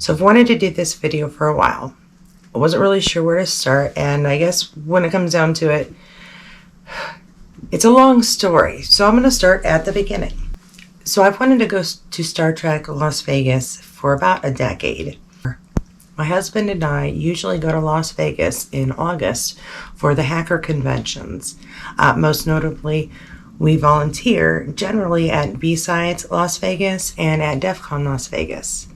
So I've wanted to do this video for a while. I wasn't really sure where to start, and I guess when it comes down to it, it's a long story. So I'm going to start at the beginning. So I've wanted to go to Star Trek Las Vegas for about a decade. My husband and I usually go to Las Vegas in August for the hacker conventions. Most notably, we volunteer generally at B-Sides Las Vegas and at DEF CON Las Vegas.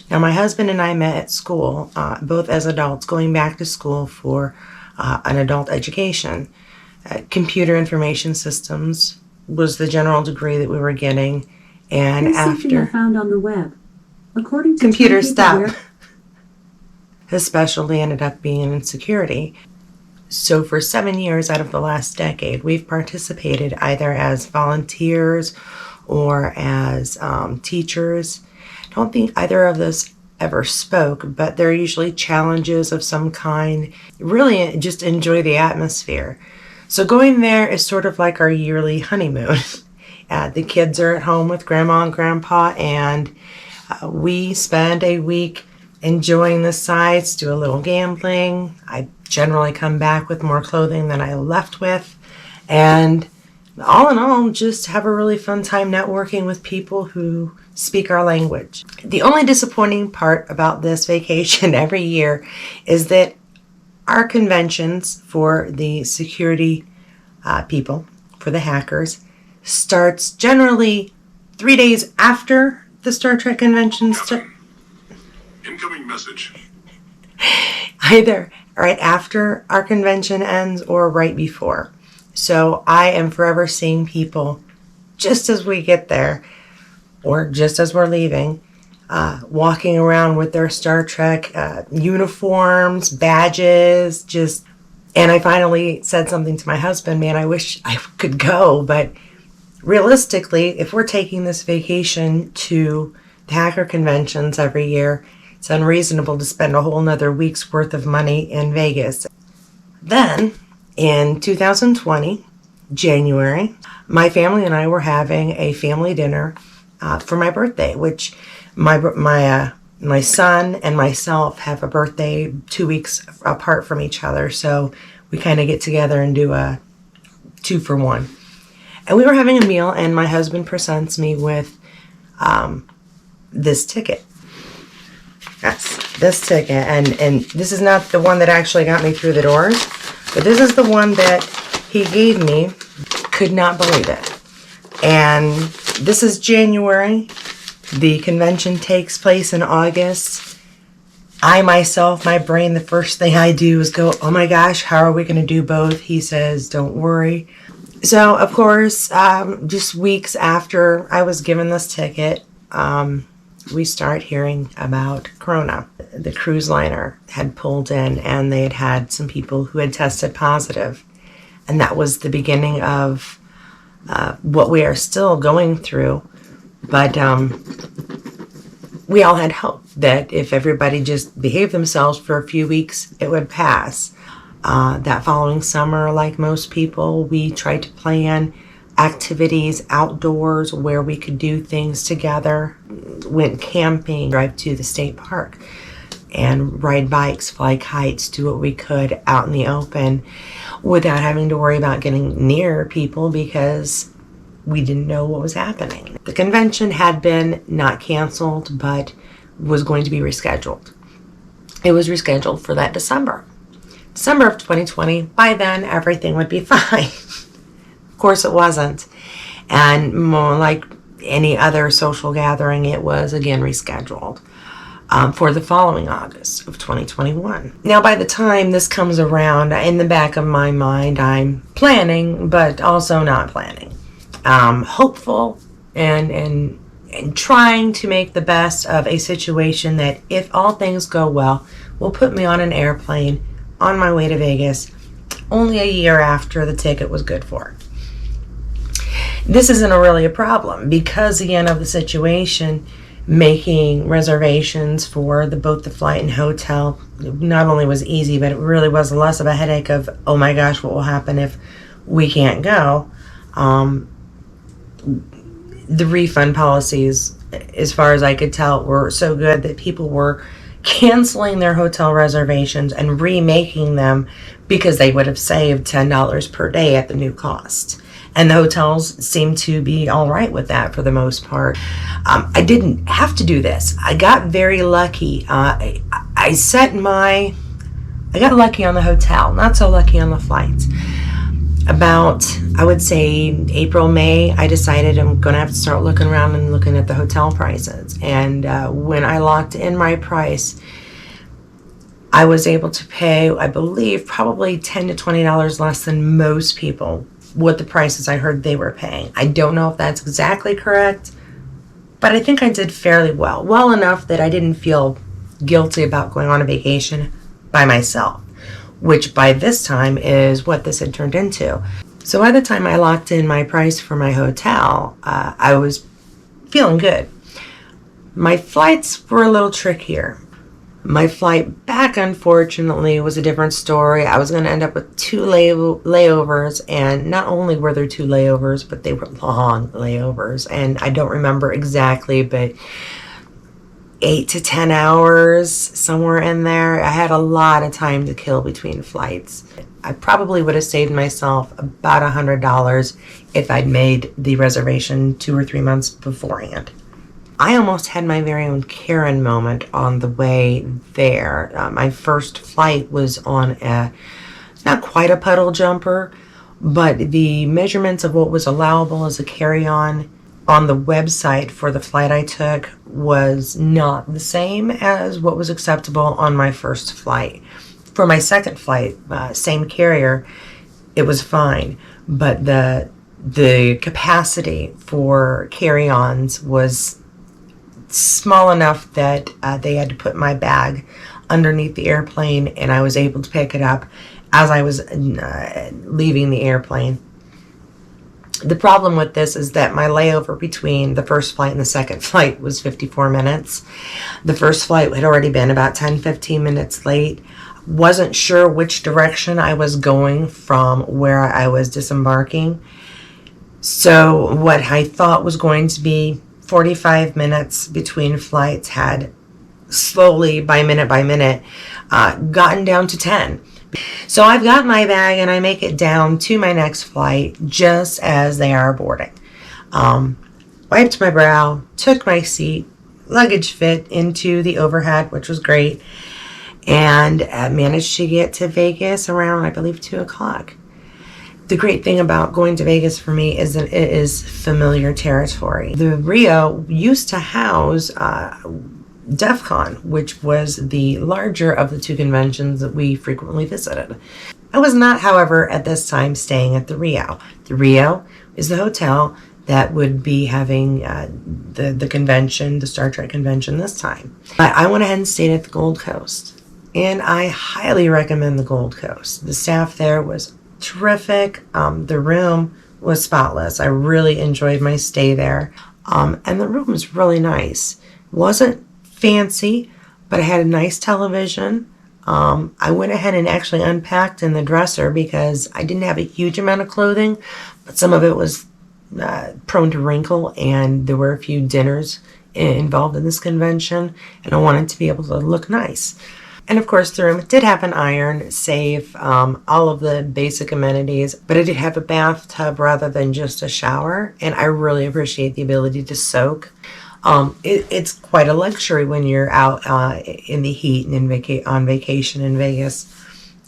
Now, my husband and I met at school, both as adults, going back to school for an adult education. Computer information systems was the general degree that we were getting, and after I found on the web, according to computer stuff, his specialty ended up being in security. So for 7 years out of the last decade, we've participated either as volunteers or as teachers. I don't think either of those ever spoke, but they're usually challenges of some kind. Really just enjoy the atmosphere. So going there is sort of like our yearly honeymoon. The kids are at home with grandma and grandpa, and we spend a week enjoying the sights, do a little gambling. I generally come back with more clothing than I left with. And all in all, just have a really fun time networking with people who speak our language. The only disappointing part about this vacation every year is that our conventions for the security people, for the hackers, starts generally 3 days after the Star Trek convention starts. Incoming message. Either right after our convention ends or right before. So I am forever seeing people just as we get there or just as we're leaving, walking around with their Star Trek uniforms, badges, and I finally said something to my husband, man, I wish I could go, but realistically, if we're taking this vacation to the hacker conventions every year, it's unreasonable to spend a whole nother week's worth of money in Vegas. Then, in 2020, January, my family and I were having a family dinner for my birthday, which my son and myself have a birthday 2 weeks apart from each other, so we kind of get together and do a 2-for-1. And we were having a meal, and my husband presents me with this ticket. Yes, this ticket, and this is not the one that actually got me through the doors, but this is the one that he gave me. Could not believe it. And this is January. The convention takes place in August. I myself, my brain, the first thing I do is go, oh my gosh, how are we going to do both? He says, don't worry. So, of course, just weeks after I was given this ticket, we start hearing about Corona. The cruise liner had pulled in, and they had some people who had tested positive. And that was the beginning of what we are still going through. But we all had hope that if everybody just behaved themselves for a few weeks, it would pass. That following summer, like most people, we tried to plan activities outdoors where we could do things together. Went camping, drive to the state park, and ride bikes, fly kites, do what we could out in the open without having to worry about getting near people because we didn't know what was happening. The convention had been not canceled, but was going to be rescheduled. It was rescheduled for that December of 2020. By then, everything would be fine. Of course, it wasn't. And more like any other social gathering, it was again rescheduled for the following August of 2021. Now, by the time this comes around, in the back of my mind, I'm planning, but also not planning. Hopeful and trying to make the best of a situation that, if all things go well, will put me on an airplane on my way to Vegas only a year after the ticket was good for. This isn't really a problem because, again, of the situation. Making reservations for both the flight and hotel not only was easy, but it really was less of a headache of, oh my gosh, what will happen if we can't go? The refund policies as far as I could tell, were so good that people were canceling their hotel reservations and remaking them because they would have saved $10 per day at the new cost. And the hotels seem to be all right with that for the most part. I didn't have to do this. I got very lucky. I got lucky on the hotel, not so lucky on the flights. About, I would say, April, May, I decided I'm going to have to start looking around and looking at the hotel prices. And when I locked in my price, I was able to pay, I believe, probably $10 to $20 less than most people, what the prices I heard they were paying. I don't know if that's exactly correct, but I think I did fairly well. Well enough that I didn't feel guilty about going on a vacation by myself, which by this time is what this had turned into. So by the time I locked in my price for my hotel, I was feeling good. My flights were a little trickier. My flight back, unfortunately, was a different story. I was going to end up with 2 layovers, and not only were there 2 layovers, but they were long layovers, and I don't remember exactly, but 8 to 10 hours, somewhere in there. I had a lot of time to kill between flights. I probably would have saved myself about $100 if I'd made the reservation 2 or 3 months beforehand. I almost had my very own Karen moment on the way there. My first flight was on not quite a puddle jumper, but the measurements of what was allowable as a carry-on on the website for the flight I took was not the same as what was acceptable on my first flight. For my second flight, same carrier, it was fine, but the capacity for carry-ons was small enough that they had to put my bag underneath the airplane, and I was able to pick it up as I was leaving the airplane. The problem with this is that my layover between the first flight and the second flight was 54 minutes. The first flight had already been about 10-15 minutes late. Wasn't sure which direction I was going from where I was disembarking. So what I thought was going to be 45 minutes between flights had slowly, by minute, gotten down to 10. So I've got my bag and I make it down to my next flight just as they are boarding. Wiped my brow, took my seat, luggage fit into the overhead, which was great, and managed to get to Vegas around, I believe, 2 o'clock. The great thing about going to Vegas for me is that it is familiar territory. The Rio used to house DEF CON, which was the larger of the 2 conventions that we frequently visited. I was not, however, at this time staying at the Rio. The Rio is the hotel that would be having the convention, the Star Trek convention this time. I went ahead and stayed at the Gold Coast, and I highly recommend the Gold Coast. The staff there was terrific. The room was spotless. I really enjoyed my stay there. And the room was really nice. Wasn't fancy, but I had a nice television. I went ahead and actually unpacked in the dresser because I didn't have a huge amount of clothing, but some of it was prone to wrinkle, and there were a few dinners involved in this convention, and I wanted to be able to look nice. And of course, the room did have an iron, safe, all of the basic amenities, but it did have a bathtub rather than just a shower, and I really appreciate the ability to soak. It's quite a luxury when you're out in the heat and on vacation in Vegas,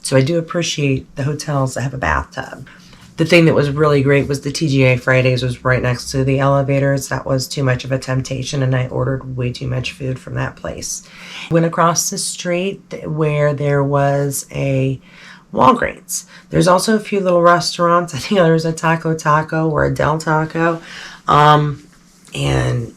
so I do appreciate the hotels that have a bathtub. The thing that was really great was the TGI Fridays was right next to the elevators. That was too much of a temptation, and I ordered way too much food from that place. Went across the street where there was a Walgreens. There's also a few little restaurants. I think there's a Taco or a Del Taco. And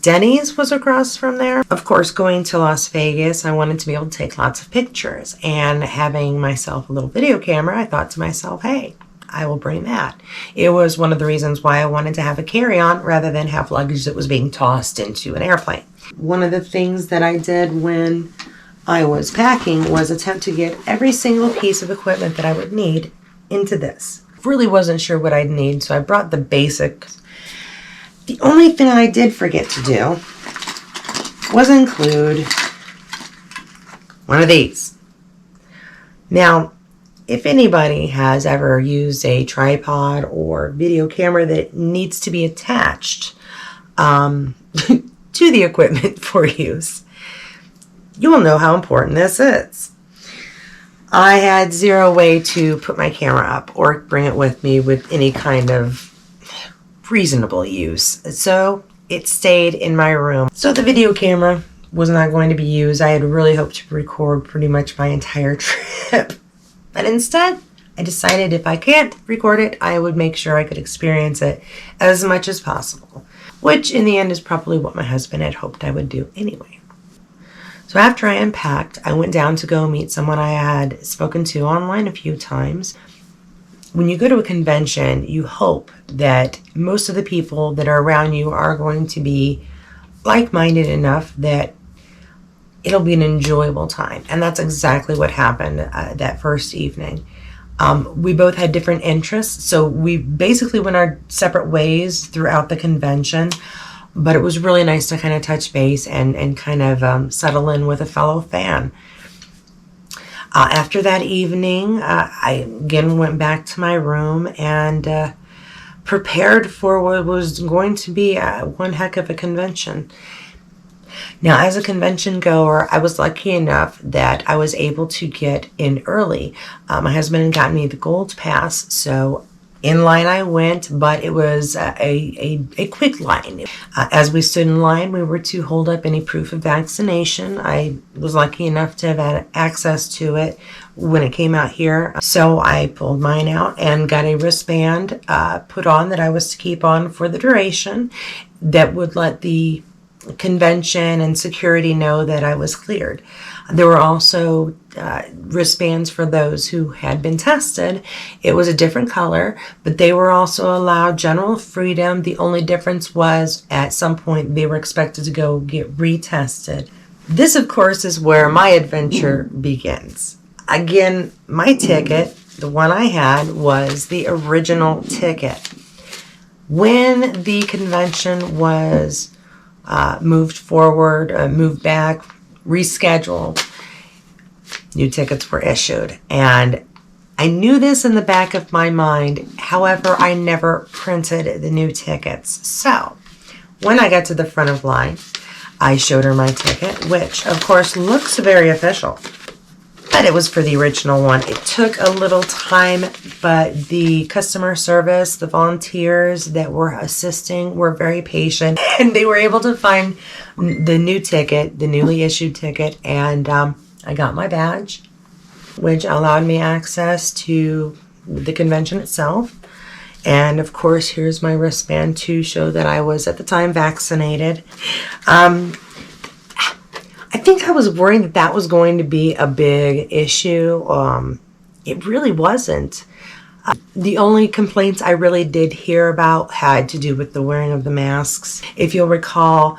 Denny's was across from there. Of course, going to Las Vegas, I wanted to be able to take lots of pictures. And having myself a little video camera, I thought to myself, hey, I will bring that. It was one of the reasons why I wanted to have a carry-on rather than have luggage that was being tossed into an airplane. One of the things that I did when I was packing was attempt to get every single piece of equipment that I would need into this. Really wasn't sure what I'd need, so I brought the basics. The only thing I did forget to do was include one of these. Now, if anybody has ever used a tripod or video camera that needs to be attached to the equipment for use, you will know how important this is. I had zero way to put my camera up or bring it with me with any kind of reasonable use. So it stayed in my room. So the video camera was not going to be used. I had really hoped to record pretty much my entire trip. But instead, I decided if I can't record it, I would make sure I could experience it as much as possible. Which in the end is probably what my husband had hoped I would do anyway. So after I unpacked, I went down to go meet someone I had spoken to online a few times. When you go to a convention, you hope that most of the people that are around you are going to be like-minded enough that it'll be an enjoyable time. And that's exactly what happened that first evening. We both had different interests, so we basically went our separate ways throughout the convention. But it was really nice to kind of touch base and kind of settle in with a fellow fan. After that evening, I again went back to my room and prepared for what was going to be one heck of a convention. Now, as a convention goer, I was lucky enough that I was able to get in early. My husband had gotten me the gold pass, so in line I went, but it was a quick line. As we stood in line, we were to hold up any proof of vaccination. I was lucky enough to have had access to it when it came out here. So I pulled mine out and got a wristband put on that I was to keep on for the duration that would let the convention and security know that I was cleared. There were also wristbands for those who had been tested. It was a different color, but they were also allowed general freedom. The only difference was at some point they were expected to go get retested. This, of course, is where my adventure begins. Again, my ticket, the one I had, was the original ticket. When the convention was moved forward, moved back, rescheduled, new tickets were issued. And I knew this in the back of my mind. However, I never printed the new tickets. So when I got to the front of line, I showed her my ticket, which of course looks very official. But it was for the original one. It took a little time, but the customer service, the volunteers that were assisting were very patient, and they were able to find the new ticket, the newly issued ticket, and I got my badge, which allowed me access to the convention itself. And of course, here's my wristband to show that I was at the time vaccinated. I think I was worried that that was going to be a big issue. It really wasn't. The only complaints I really did hear about had to do with the wearing of the masks. If you'll recall,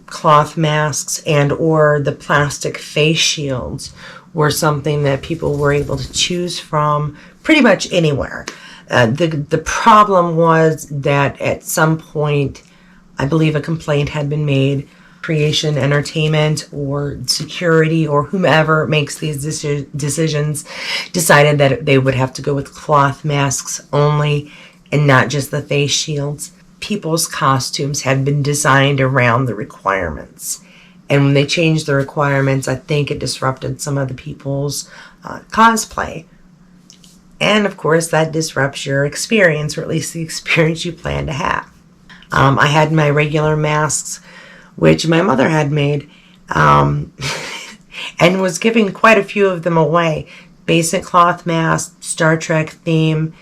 cloth masks and or the plastic face shields were something that people were able to choose from pretty much anywhere. The problem was that at some point, I believe a complaint had been made. Creation, entertainment, or security, or whomever makes these decisions decided that they would have to go with cloth masks only and not just the face shields. People's costumes had been designed around the requirements. And when they changed the requirements, I think it disrupted some of the people's cosplay. And of course, that disrupts your experience, or at least the experience you plan to have. I had my regular masks, which my mother had made, and was giving quite a few of them away. Basic cloth mask, Star Trek theme,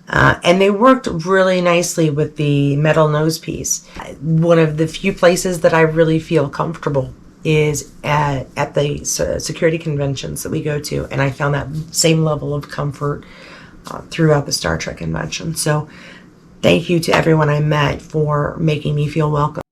and they worked really nicely with the metal nose piece. One of the few places that I really feel comfortable is at the security conventions that we go to, and I found that same level of comfort throughout the Star Trek convention. So thank you to everyone I met for making me feel welcome.